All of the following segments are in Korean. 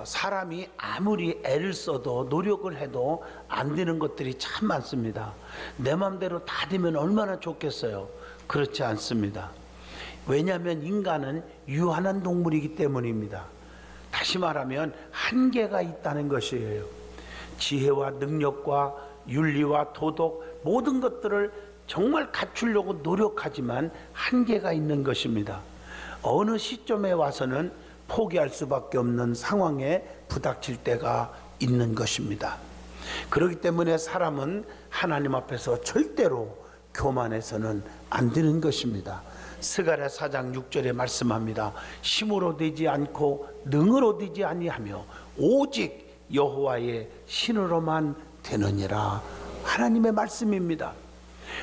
사람이 아무리 애를 써도 노력을 해도 안 되는 것들이 참 많습니다. 내 마음대로 다 되면 얼마나 좋겠어요. 그렇지 않습니다. 왜냐하면 인간은 유한한 동물이기 때문입니다. 다시 말하면 한계가 있다는 것이에요. 지혜와 능력과 윤리와 도덕 모든 것들을 정말 갖추려고 노력하지만 한계가 있는 것입니다. 어느 시점에 와서는 포기할 수밖에 없는 상황에 부닥칠 때가 있는 것입니다. 그렇기 때문에 사람은 하나님 앞에서 절대로 교만해서는 안 되는 것입니다. 스가랴 4장 6절에 말씀합니다. 힘으로 되지 않고 능으로 되지 아니하며 오직 여호와의 신으로만 되느니라. 하나님의 말씀입니다.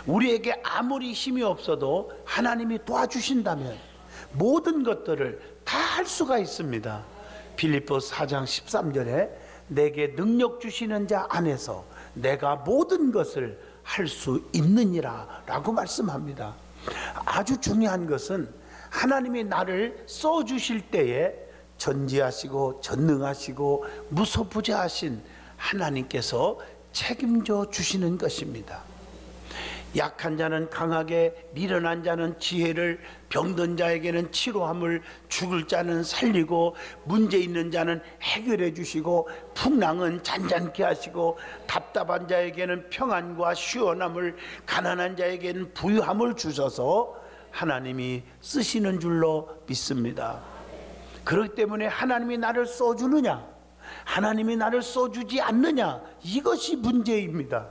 우리에게 아무리 힘이 없어도 하나님이 도와주신다면 모든 것들을 다 할 수가 있습니다. 빌립보서 4장 13절에 내게 능력 주시는 자 안에서 내가 모든 것을 할 수 있느니라 라고 말씀합니다. 아주 중요한 것은 하나님이 나를 써주실 때에 전지하시고 전능하시고 무소부재하신 하나님께서 책임져 주시는 것입니다. 약한 자는 강하게, 미련한 자는 지혜를, 병든 자에게는 치료함을, 죽을 자는 살리고, 문제 있는 자는 해결해 주시고, 풍랑은 잔잔케 하시고, 답답한 자에게는 평안과 시원함을, 가난한 자에게는 부유함을 주셔서 하나님이 쓰시는 줄로 믿습니다. 그렇기 때문에 하나님이 나를 써주느냐, 하나님이 나를 써주지 않느냐, 이것이 문제입니다.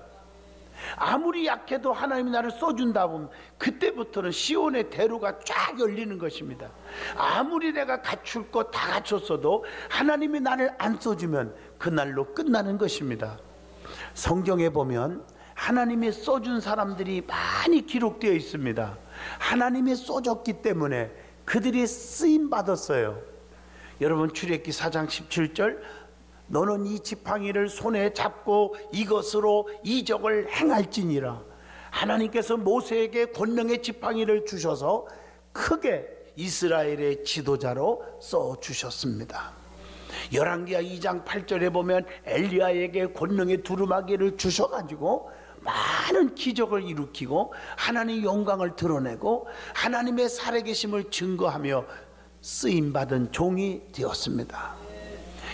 아무리 약해도 하나님이 나를 써준다 보면 그때부터는 시온의 대로가 쫙 열리는 것입니다. 아무리 내가 갖출 것 다 갖췄어도 하나님이 나를 안 써주면 그날로 끝나는 것입니다. 성경에 보면 하나님이 써준 사람들이 많이 기록되어 있습니다. 하나님이 써줬기 때문에 그들이 쓰임 받았어요. 여러분, 출애굽기 4장 17절, 너는 이 지팡이를 손에 잡고 이것으로 이적을 행할지니라. 하나님께서 모세에게 권능의 지팡이를 주셔서 크게 이스라엘의 지도자로 써주셨습니다. 열왕기하 2장 8절에 보면 엘리야에게 권능의 두루마기를 주셔가지고 많은 기적을 일으키고 하나님의 영광을 드러내고 하나님의 살아계심을 증거하며 쓰임받은 종이 되었습니다.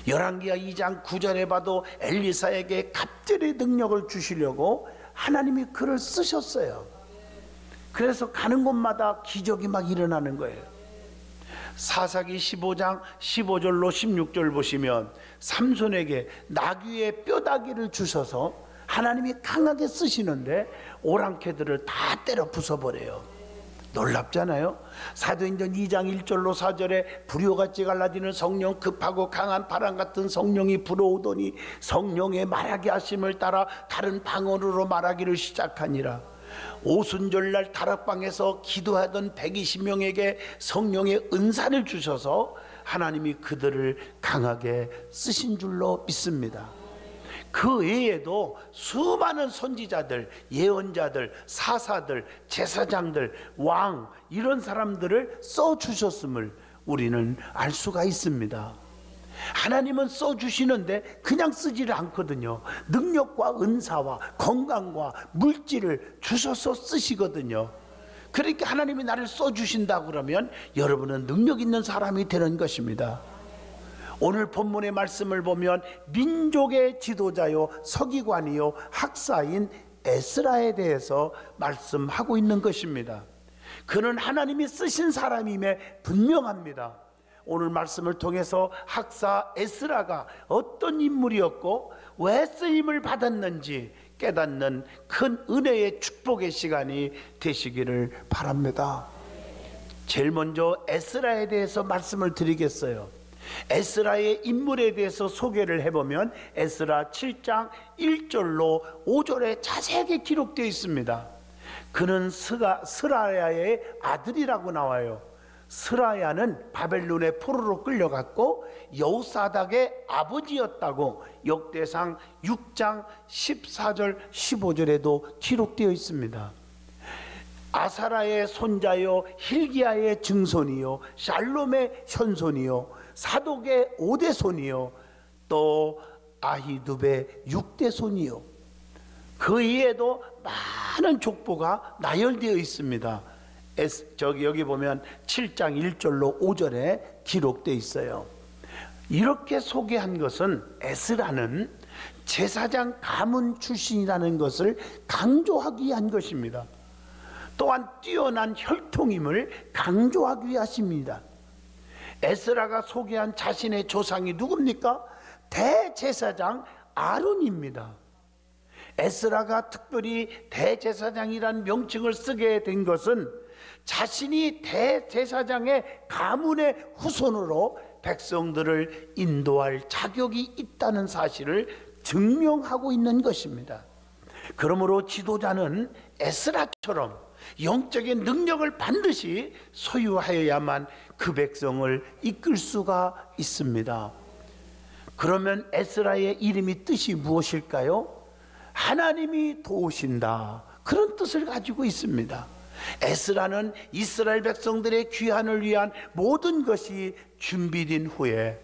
열왕기하 2장 9절에 봐도 엘리사에게 갑절의 능력을 주시려고 하나님이 그를 쓰셨어요. 그래서 가는 곳마다 기적이 막 일어나는 거예요. 사사기 15장 15절로 16절 보시면 삼손에게 나귀의 뼈다귀를 주셔서 하나님이 강하게 쓰시는데 오랑캐들을 다 때려 부숴버려요. 놀랍잖아요. 사도행전 2장 1절로 4절에 불효같이 갈라지는 성령, 급하고 강한 바람 같은 성령이 불어오더니 성령의 말하게 하심을 따라 다른 방언으로 말하기를 시작하니라. 오순절날 다락방에서 기도하던 120명에게 성령의 은사를 주셔서 하나님이 그들을 강하게 쓰신 줄로 믿습니다. 그 외에도 수많은 선지자들, 예언자들, 사사들, 제사장들, 왕, 이런 사람들을 써주셨음을 우리는 알 수가 있습니다. 하나님은 써주시는데 그냥 쓰지를 않거든요. 능력과 은사와 건강과 물질을 주셔서 쓰시거든요. 그러니까 하나님이 나를 써주신다 그러면 여러분은 능력 있는 사람이 되는 것입니다. 오늘 본문의 말씀을 보면 민족의 지도자요 서기관이요 학사인 에스라에 대해서 말씀하고 있는 것입니다. 그는 하나님이 쓰신 사람임에 분명합니다. 오늘 말씀을 통해서 학사 에스라가 어떤 인물이었고 왜 쓰임을 받았는지 깨닫는 큰 은혜의 축복의 시간이 되시기를 바랍니다. 제일 먼저 에스라에 대해서 말씀을 드리겠어요. 에스라의 인물에 대해서 소개를 해보면 에스라 7장 1절로 5절에 자세하게 기록되어 있습니다. 그는 스라야의 아들이라고 나와요. 스라야는 바벨론의 포로로 끌려갔고 여호사닥의 아버지였다고 역대상 6장 14절 15절에도 기록되어 있습니다. 아사라의 손자요 힐기야의 증손이요 샬롬의 현손이요 사독의 오대손이요 또 아히두베 6대 손이요. 그 이에도 많은 족보가 나열되어 있습니다. 여기 보면 7장 1절로 5절에 기록되어 있어요. 이렇게 소개한 것은 에스라는 제사장 가문 출신이라는 것을 강조하기 위한 것입니다. 또한 뛰어난 혈통임을 강조하기 위하십니다. 에스라가 소개한 자신의 조상이 누굽니까? 대제사장 아론입니다. 에스라가 특별히 대제사장이라는 명칭을 쓰게 된 것은 자신이 대제사장의 가문의 후손으로 백성들을 인도할 자격이 있다는 사실을 증명하고 있는 것입니다. 그러므로 지도자는 에스라처럼 영적인 능력을 반드시 소유하여야만 그 백성을 이끌 수가 있습니다. 그러면 에스라의 이름이 뜻이 무엇일까요? 하나님이 도우신다, 그런 뜻을 가지고 있습니다. 에스라는 이스라엘 백성들의 귀환을 위한 모든 것이 준비된 후에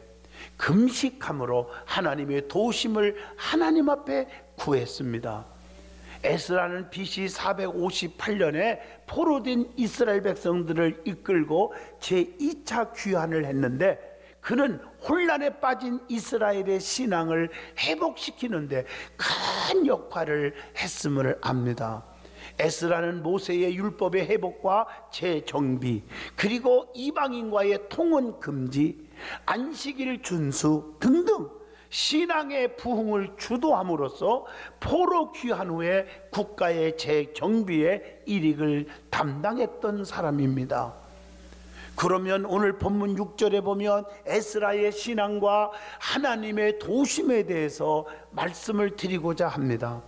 금식함으로 하나님의 도우심을 하나님 앞에 구했습니다. 에스라는 BC 458년에 포로된 이스라엘 백성들을 이끌고 제2차 귀환을 했는데, 그는 혼란에 빠진 이스라엘의 신앙을 회복시키는데 큰 역할을 했음을 압니다. 에스라는 모세의 율법의 회복과 재정비, 그리고 이방인과의 통혼 금지, 안식일 준수 등등 신앙의 부흥을 주도함으로써 포로 귀환 후에 국가의 재정비에 일익을 담당했던 사람입니다. 그러면 오늘 본문 6절에 보면 에스라의 신앙과 하나님의 도우심에 대해서 말씀을 드리고자 합니다.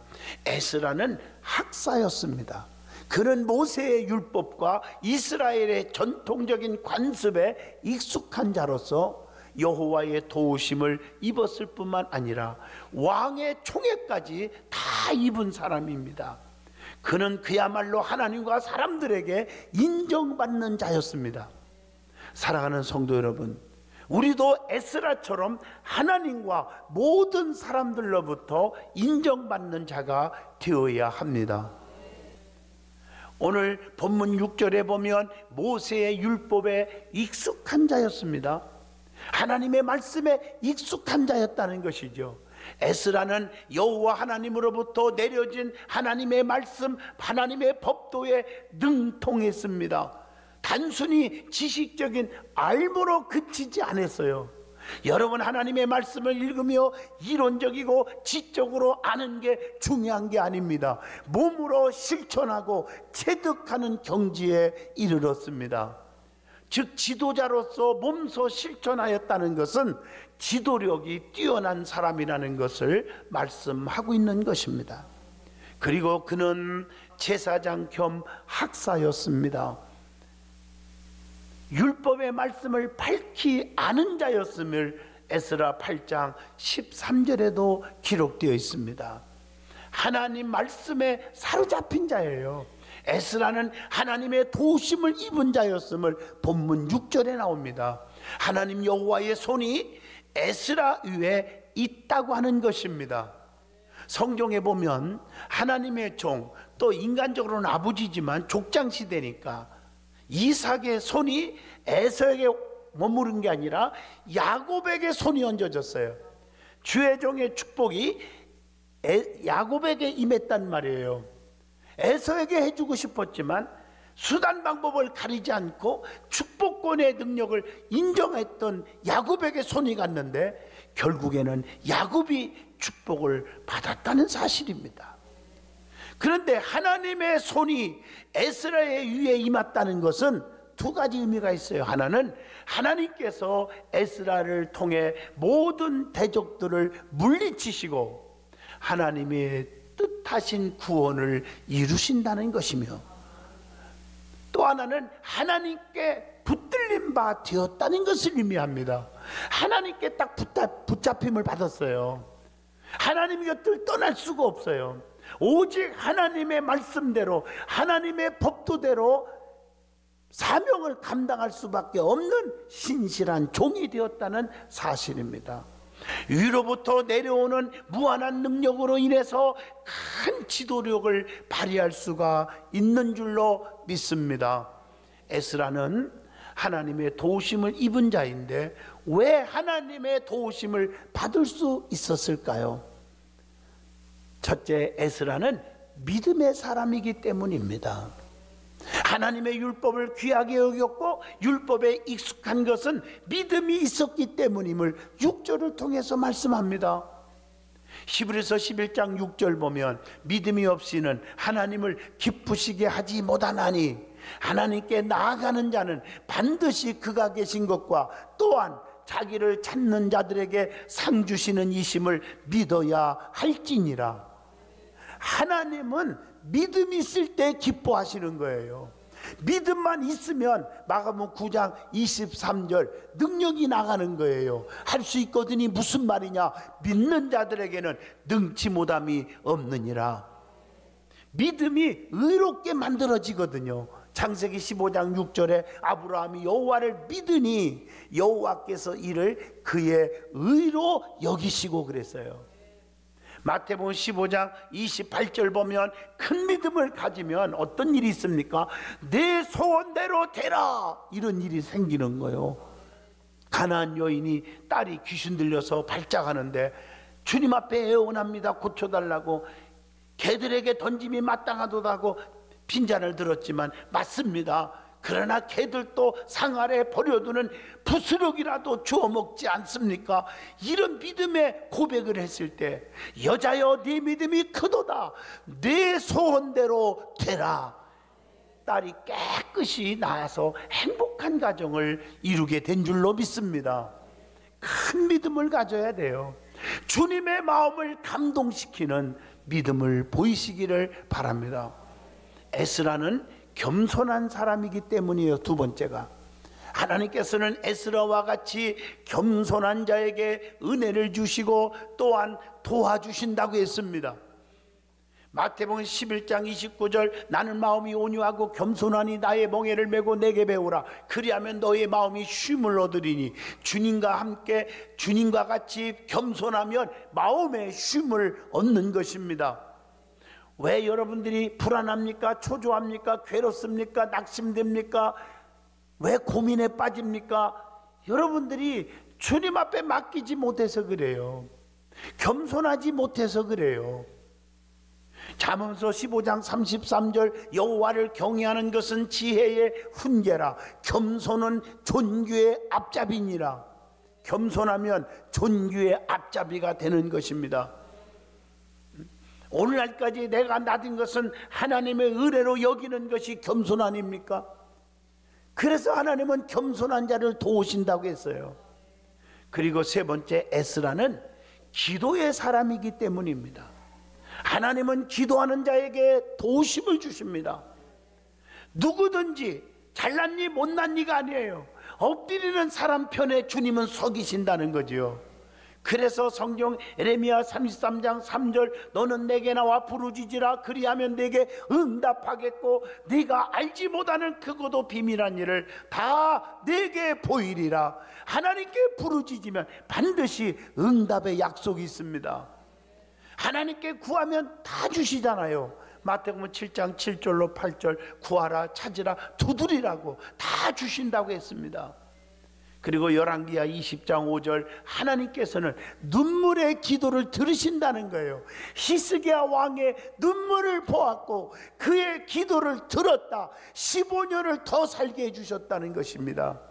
에스라는 학사였습니다. 그는 모세의 율법과 이스라엘의 전통적인 관습에 익숙한 자로서 여호와의 도우심을 입었을 뿐만 아니라 왕의 총애까지 다 입은 사람입니다. 그는 그야말로 하나님과 사람들에게 인정받는 자였습니다. 사랑하는 성도 여러분, 우리도 에스라처럼 하나님과 모든 사람들로부터 인정받는 자가 되어야 합니다. 오늘 본문 6절에 보면 모세의 율법에 익숙한 자였습니다. 하나님의 말씀에 익숙한 자였다는 것이죠. 에스라는 여호와 하나님으로부터 내려진 하나님의 말씀, 하나님의 법도에 능통했습니다. 단순히 지식적인 알므로 그치지 않았어요. 여러분, 하나님의 말씀을 읽으며 이론적이고 지적으로 아는 게 중요한 게 아닙니다. 몸으로 실천하고 체득하는 경지에 이르렀습니다. 즉 지도자로서 몸소 실천하였다는 것은 지도력이 뛰어난 사람이라는 것을 말씀하고 있는 것입니다. 그리고 그는 제사장 겸 학사였습니다. 율법의 말씀을 밝히 아는 자였음을 에스라 8장 13절에도 기록되어 있습니다. 하나님 말씀에 사로잡힌 자예요. 에스라는 하나님의 도우심을 입은 자였음을 본문 6절에 나옵니다. 하나님 여호와의 손이 에스라 위에 있다고 하는 것입니다. 성경에 보면 하나님의 종, 또 인간적으로는 아버지지만 족장 시대니까 이삭의 손이 에서에게 머무른 게 아니라 야곱에게 손이 얹어졌어요. 주의 종의 축복이 야곱에게 임했단 말이에요. 에서에게 해주고 싶었지만 수단 방법을 가리지 않고 축복권의 능력을 인정했던 야곱에게 손이 갔는데 결국에는 야곱이 축복을 받았다는 사실입니다. 그런데 하나님의 손이 에스라의 위에 임했다는 것은 두 가지 의미가 있어요. 하나는 하나님께서 에스라를 통해 모든 대적들을 물리치시고 하나님의 뜻하신 구원을 이루신다는 것이며, 또 하나는 하나님께 붙들린 바 되었다는 것을 의미합니다. 하나님께 딱 붙잡힘을 받았어요. 하나님 곁을 떠날 수가 없어요. 오직 하나님의 말씀대로, 하나님의 법도대로 사명을 감당할 수밖에 없는 신실한 종이 되었다는 사실입니다. 위로부터 내려오는 무한한 능력으로 인해서 큰 지도력을 발휘할 수가 있는 줄로 믿습니다. 에스라는 하나님의 도우심을 입은 자인데 왜 하나님의 도우심을 받을 수 있었을까요? 첫째, 에스라는 믿음의 사람이기 때문입니다. 하나님의 율법을 귀하게 여겼고 율법에 익숙한 것은 믿음이 있었기 때문임을 6절을 통해서 말씀합니다. 히브리서 11장 6절 보면 믿음이 없이는 하나님을 기쁘시게 하지 못하나니 하나님께 나아가는 자는 반드시 그가 계신 것과 또한 자기를 찾는 자들에게 상 주시는 이심을 믿어야 할지니라. 하나님은 믿음이 있을 때 기뻐하시는 거예요. 믿음만 있으면 마가복음 9장 23절 능력이 나가는 거예요. 할 수 있거든이 무슨 말이냐? 믿는 자들에게는 능치 못함이 없느니라. 믿음이 의롭게 만들어지거든요. 창세기 15장 6절에 아브라함이 여호와를 믿으니 여호와께서 이를 그의 의로 여기시고 그랬어요. 마태복음 15장 28절 보면 큰 믿음을 가지면 어떤 일이 있습니까? 내 소원대로 되라, 이런 일이 생기는 거예요. 가나안 여인이 딸이 귀신 들려서 발작하는데 주님 앞에 애원합니다. 고쳐달라고. 개들에게 던짐이 마땅하도다고 빈잔을 들었지만 맞습니다. 그러나 개들도 상 아래 버려두는 부스럭이라도 주워 먹지 않습니까? 이런 믿음의 고백을 했을 때 여자여 네 믿음이 크도다, 네 소원대로 되라. 딸이 깨끗이 나아서 행복한 가정을 이루게 된 줄로 믿습니다. 큰 믿음을 가져야 돼요. 주님의 마음을 감동시키는 믿음을 보이시기를 바랍니다. 에스라는 겸손한 사람이기 때문이에요. 두 번째가, 하나님께서는 에스라와 같이 겸손한 자에게 은혜를 주시고 또한 도와주신다고 했습니다. 마태복음 11장 29절 나는 마음이 온유하고 겸손하니 나의 멍에를 메고 내게 배우라. 그리하면 너의 마음이 쉼을 얻으리니. 주님과 함께 주님과 같이 겸손하면 마음의 쉼을 얻는 것입니다. 왜 여러분들이 불안합니까? 초조합니까? 괴롭습니까? 낙심됩니까? 왜 고민에 빠집니까? 여러분들이 주님 앞에 맡기지 못해서 그래요. 겸손하지 못해서 그래요. 잠언서 15장 33절 여호와를 경외하는 것은 지혜의 훈계라. 겸손은 존귀의 앞잡이니라. 겸손하면 존귀의 앞잡이가 되는 것입니다. 오늘날까지 내가 나딘 것은 하나님의 은혜로 여기는 것이 겸손 아닙니까? 그래서 하나님은 겸손한 자를 도우신다고 했어요. 그리고 세 번째, 에스라는 기도의 사람이기 때문입니다. 하나님은 기도하는 자에게 도우심을 주십니다. 누구든지 잘났니 못났니가 아니에요. 엎드리는 사람 편에 주님은 서기신다는 거지요. 그래서 성경 에레미야 33장 3절 너는 내게 나와 부르짖으라. 그리하면 내게 응답하겠고 네가 알지 못하는 크고도 비밀한 일을 다 내게 보이리라. 하나님께 부르짖으면 반드시 응답의 약속이 있습니다. 하나님께 구하면 다 주시잖아요. 마태복음 7장 7절로 8절 구하라, 찾으라, 두드리라고 다 주신다고 했습니다. 그리고 열왕기하 20장 5절 하나님께서는 눈물의 기도를 들으신다는 거예요. 히스기야 왕의 눈물을 보았고 그의 기도를 들었다. 15년을 더 살게 해주셨다는 것입니다.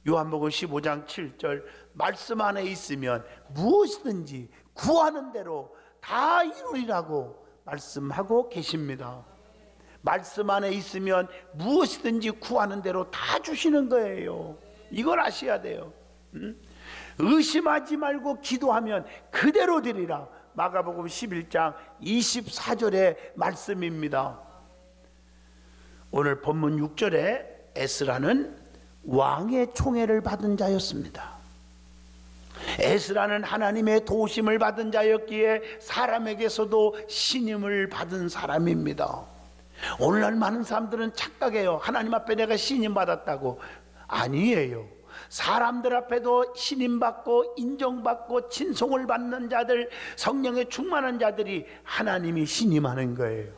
요한복음 15장 7절 말씀 안에 있으면 무엇이든지 구하는 대로 다 이루리라고 말씀하고 계십니다. 말씀 안에 있으면 무엇이든지 구하는 대로 다 주시는 거예요. 이걸 아셔야 돼요. 의심하지 말고 기도하면 그대로 되리라. 마가복음 11장 24절의 말씀입니다. 오늘 본문 6절에 에스라는 왕의 총애를 받은 자였습니다. 에스라는 하나님의 도우심을 받은 자였기에 사람에게서도 신임을 받은 사람입니다. 오늘날 많은 사람들은 착각해요. 하나님 앞에 내가 신임 받았다고. 아니에요. 사람들 앞에도 신임받고 인정받고 친송을 받는 자들, 성령에 충만한 자들이 하나님이 신임하는 거예요.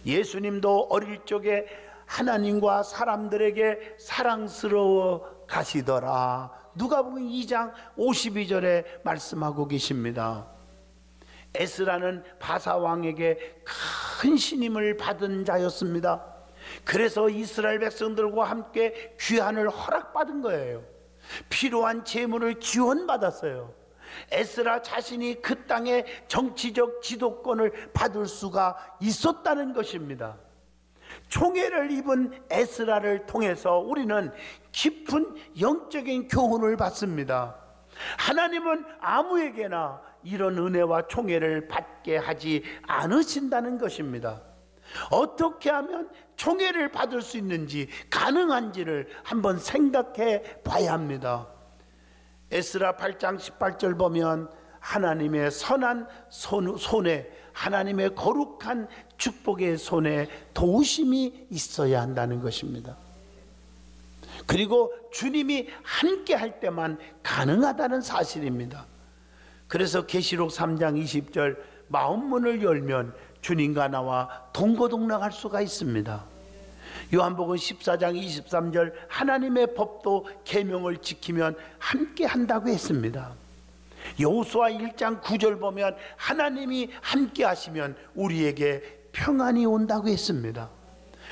예수님도 어릴 적에 하나님과 사람들에게 사랑스러워 가시더라. 누가복음 2장 52절에 말씀하고 계십니다. 에스라는 바사왕에게 큰 신임을 받은 자였습니다. 그래서 이스라엘 백성들과 함께 귀환을 허락받은 거예요. 필요한 재물을 지원받았어요. 에스라 자신이 그 땅의 정치적 지도권을 받을 수가 있었다는 것입니다. 총애를 입은 에스라를 통해서 우리는 깊은 영적인 교훈을 받습니다. 하나님은 아무에게나 이런 은혜와 총애를 받게 하지 않으신다는 것입니다. 어떻게 하면 총애를 받을 수 있는지, 가능한지를 한번 생각해 봐야 합니다. 에스라 8장 18절 보면 하나님의 선한 손에, 하나님의 거룩한 축복의 손에 도우심이 있어야 한다는 것입니다. 그리고 주님이 함께 할 때만 가능하다는 사실입니다. 그래서 계시록 3장 20절, 마음문을 열면 주님과 나와 동거동락할 수가 있습니다. 요한복음 14장 23절, 하나님의 법도 계명을 지키면 함께 한다고 했습니다. 여호수아 1장 9절 보면 하나님이 함께 하시면 우리에게 평안이 온다고 했습니다.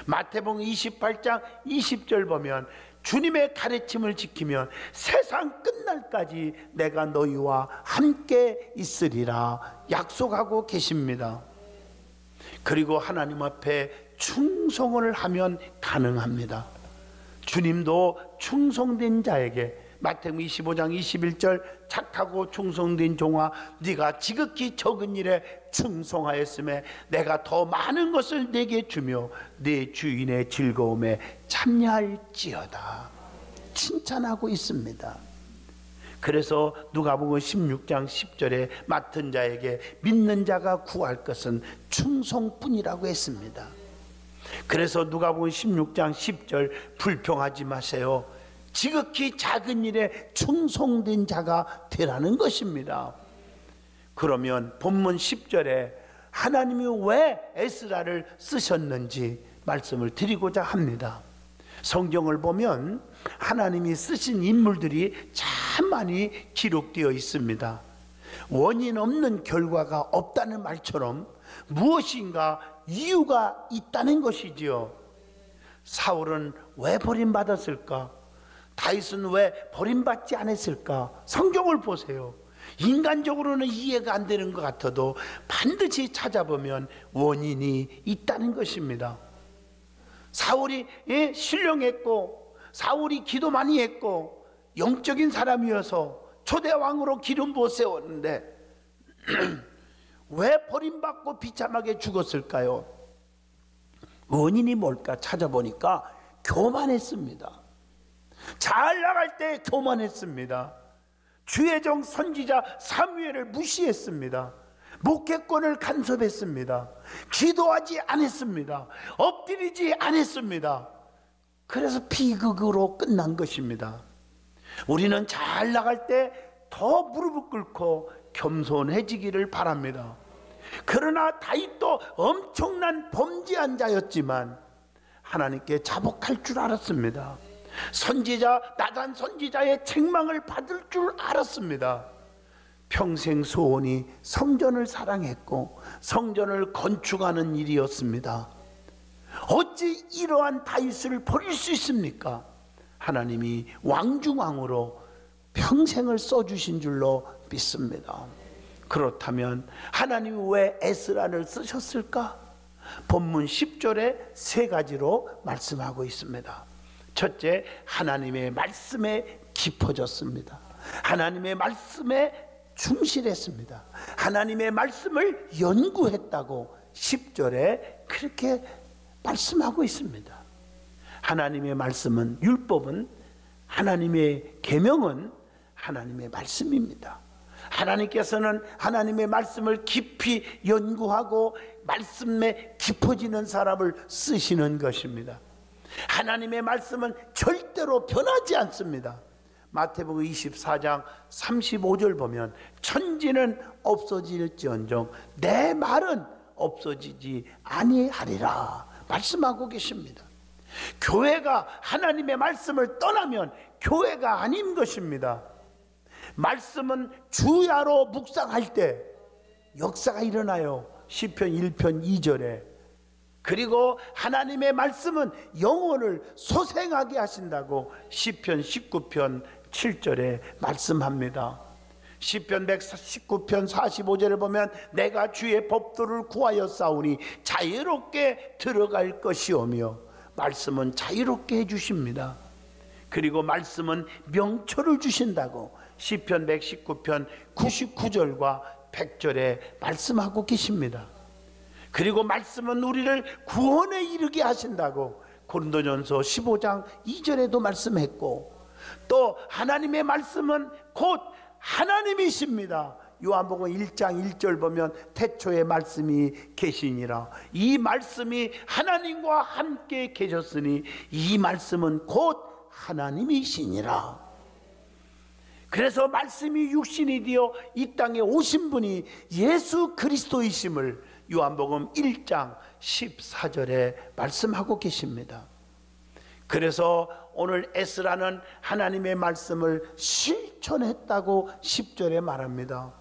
마태복음 28장 20절 보면 주님의 가르침을 지키면 세상 끝날까지 내가 너희와 함께 있으리라 약속하고 계십니다. 그리고 하나님 앞에 충성을 하면 가능합니다. 주님도 충성된 자에게 마태복음 25장 21절, 착하고 충성된 종아, 네가 지극히 적은 일에 충성하였음에 내가 더 많은 것을 내게 주며 네 주인의 즐거움에 참여할지어다 칭찬하고 있습니다. 그래서 누가복음 16장 10절에 맡은 자에게 믿는 자가 구할 것은 충성뿐이라고 했습니다. 그래서 누가복음 16장 10절, 불평하지 마세요. 지극히 작은 일에 충성된 자가 되라는 것입니다. 그러면 본문 10절에 하나님이 왜 에스라를 쓰셨는지 말씀을 드리고자 합니다. 성경을 보면 하나님이 쓰신 인물들이 참 많이 기록되어 있습니다. 원인 없는 결과가 없다는 말처럼 무엇인가 이유가 있다는 것이지요. 사울은 왜 버림받았을까? 다윗은 왜 버림받지 않았을까? 성경을 보세요. 인간적으로는 이해가 안 되는 것 같아도 반드시 찾아보면 원인이 있다는 것입니다. 사울이 신령했고, 사울이 기도 많이 했고, 영적인 사람이어서 초대왕으로 기름 부어 세웠는데 왜 버림받고 비참하게 죽었을까요? 원인이 뭘까 찾아보니까 교만했습니다. 잘 나갈 때 교만했습니다. 주의 종 선지자 사무엘을 무시했습니다. 목회권을 간섭했습니다. 기도하지 않았습니다. 엎드리지 않았습니다. 그래서 비극으로 끝난 것입니다. 우리는 잘 나갈 때 더 무릎을 꿇고 겸손해지기를 바랍니다. 그러나 다윗도 엄청난 범죄한 자였지만 하나님께 자복할 줄 알았습니다. 선지자 나단 선지자의 책망을 받을 줄 알았습니다. 평생 소원이 성전을 사랑했고 성전을 건축하는 일이었습니다. 어찌 이러한 다윗을 버릴 수 있습니까? 하나님이 왕중왕으로 평생을 써주신 줄로 믿습니다. 그렇다면 하나님이 왜 에스라를 쓰셨을까? 본문 10절에 세 가지로 말씀하고 있습니다. 첫째, 하나님의 말씀에 깊어졌습니다. 하나님의 말씀에 충실했습니다. 하나님의 말씀을 연구했다고 10절에 그렇게 말씀하고 있습니다. 하나님의 말씀은, 율법은, 하나님의 계명은 하나님의 말씀입니다. 하나님께서는 하나님의 말씀을 깊이 연구하고 말씀에 깊어지는 사람을 쓰시는 것입니다. 하나님의 말씀은 절대로 변하지 않습니다. 마태복음 24장 35절 보면 천지는 없어질지언정 내 말은 없어지지 아니하리라 말씀하고 계십니다. 교회가 하나님의 말씀을 떠나면 교회가 아닌 것입니다. 말씀은 주야로 묵상할 때 역사가 일어나요. 시편 1편 2절에. 그리고 하나님의 말씀은 영혼을 소생하게 하신다고 시편 19편 7절에 말씀합니다. 시편 119편 45절을 보면 내가 주의 법도를 구하여 싸우니 자유롭게 들어갈 것이오며 말씀은 자유롭게 해주십니다. 그리고 말씀은 명철을 주신다고 시편 119편 99절과 100절에 말씀하고 계십니다. 그리고 말씀은 우리를 구원에 이르게 하신다고 고린도전서 15장 2절에도 말씀했고, 또 하나님의 말씀은 곧 하나님이십니다. 요한복음 1장 1절 보면 태초에 말씀이 계시니라. 이 말씀이 하나님과 함께 계셨으니 이 말씀은 곧 하나님이시니라. 그래서 말씀이 육신이 되어 이 땅에 오신 분이 예수 그리스도이심을 요한복음 1장 14절에 말씀하고 계십니다. 그래서 오늘 에스라는 하나님의 말씀을 실천했다고 10절에 말합니다.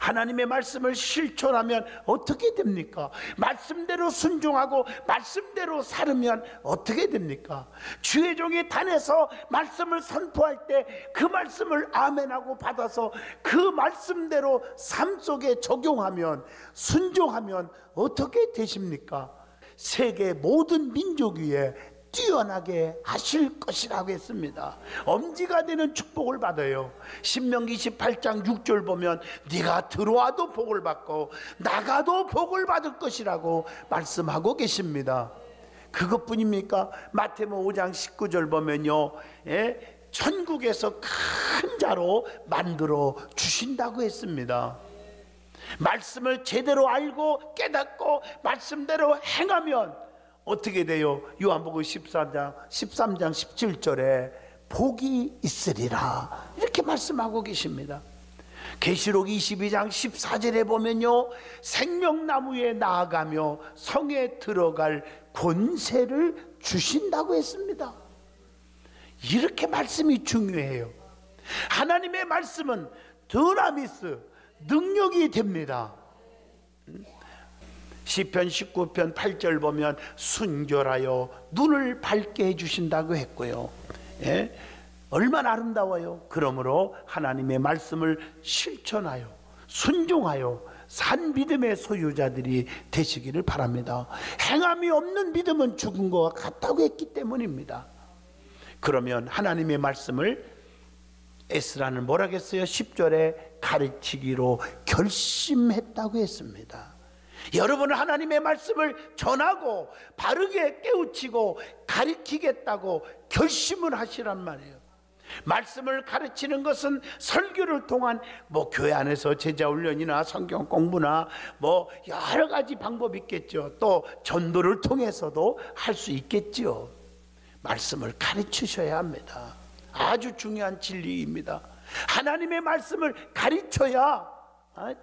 하나님의 말씀을 실천하면 어떻게 됩니까? 말씀대로 순종하고 말씀대로 살으면 어떻게 됩니까? 주의 종이 단에서 말씀을 선포할 때 그 말씀을 아멘하고 받아서 그 말씀대로 삶 속에 적용하면, 순종하면 어떻게 되십니까? 세계 모든 민족 위에 뛰어나게 하실 것이라고 했습니다. 엄지가 되는 축복을 받아요. 신명기 28장 6절 보면 네가 들어와도 복을 받고 나가도 복을 받을 것이라고 말씀하고 계십니다. 그것뿐입니까? 마태복음 5장 19절 보면요, 천국에서 큰 자로 만들어 주신다고 했습니다. 말씀을 제대로 알고 깨닫고 말씀대로 행하면 어떻게 돼요? 요한복음 13장 17절에 복이 있으리라 이렇게 말씀하고 계십니다. 계시록 22장 14절에 보면요, 생명나무에 나아가며 성에 들어갈 권세를 주신다고 했습니다. 이렇게 말씀이 중요해요. 하나님의 말씀은 드나미스, 능력이 됩니다. 시편 19편 8절 보면 순결하여 눈을 밝게 해주신다고 했고요. 얼마나 아름다워요. 그러므로 하나님의 말씀을 실천하여 순종하여 산 믿음의 소유자들이 되시기를 바랍니다. 행함이 없는 믿음은 죽은 것과 같다고 했기 때문입니다. 그러면 하나님의 말씀을 에스라는 뭐라고 했어요? 10절에 가르치기로 결심했다고 했습니다. 여러분은 하나님의 말씀을 전하고 바르게 깨우치고 가르치겠다고 결심을 하시란 말이에요. 말씀을 가르치는 것은 설교를 통한 교회 안에서 제자훈련이나 성경 공부나 여러 가지 방법이 있겠죠. 또 전도를 통해서도 할 수 있겠죠. 말씀을 가르치셔야 합니다. 아주 중요한 진리입니다. 하나님의 말씀을 가르쳐야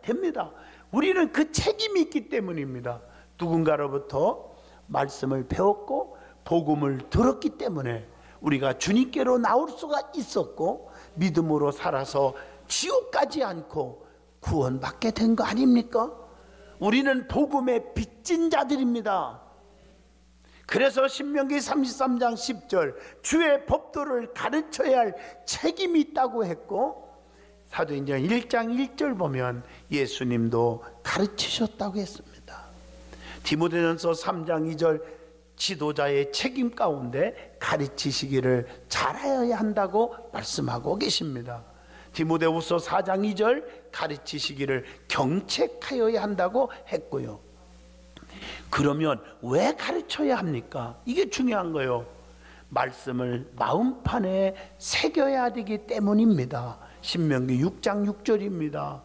됩니다. 우리는 그 책임이 있기 때문입니다. 누군가로부터 말씀을 배웠고 복음을 들었기 때문에 우리가 주님께로 나올 수가 있었고 믿음으로 살아서 지옥 가지 않고 구원받게 된 거 아닙니까? 우리는 복음의 빚진 자들입니다. 그래서 신명기 33장 10절 주의 법도를 가르쳐야 할 책임이 있다고 했고, 사도행전 1장 1절 보면 예수님도 가르치셨다고 했습니다. 디모데전서 3장 2절 지도자의 책임 가운데 가르치시기를 잘하여야 한다고 말씀하고 계십니다. 디모데후서 4장 2절 가르치시기를 경책하여야 한다고 했고요. 그러면 왜 가르쳐야 합니까? 이게 중요한 거예요. 말씀을 마음판에 새겨야 되기 때문입니다. 신명기 6장 6절입니다.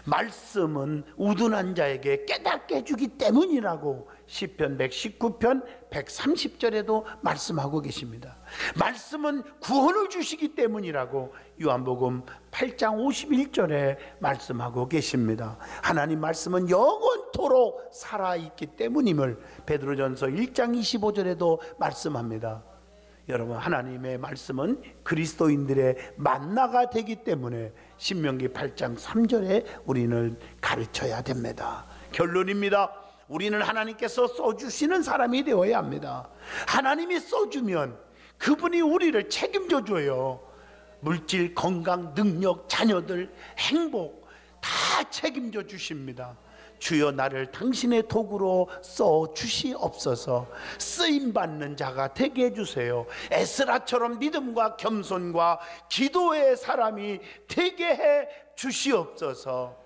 말씀은 우둔한 자에게 깨닫게 해주기 때문이라고 시편 119편 130절에도 말씀하고 계십니다. 말씀은 구원을 주시기 때문이라고 요한복음 8장 51절에 말씀하고 계십니다. 하나님 말씀은 영원토록 살아있기 때문임을 베드로전서 1장 25절에도 말씀합니다. 여러분, 하나님의 말씀은 그리스도인들의 만나가 되기 때문에 신명기 8장 3절에 우리는 가르쳐야 됩니다. 결론입니다. 우리는 하나님께서 써주시는 사람이 되어야 합니다. 하나님이 써주면 그분이 우리를 책임져 줘요. 물질, 건강, 능력, 자녀들, 행복 다 책임져 주십니다. 주여 나를 당신의 도구로 써주시옵소서. 쓰임받는 자가 되게 해주세요. 에스라처럼 믿음과 겸손과 기도의 사람이 되게 해 주시옵소서.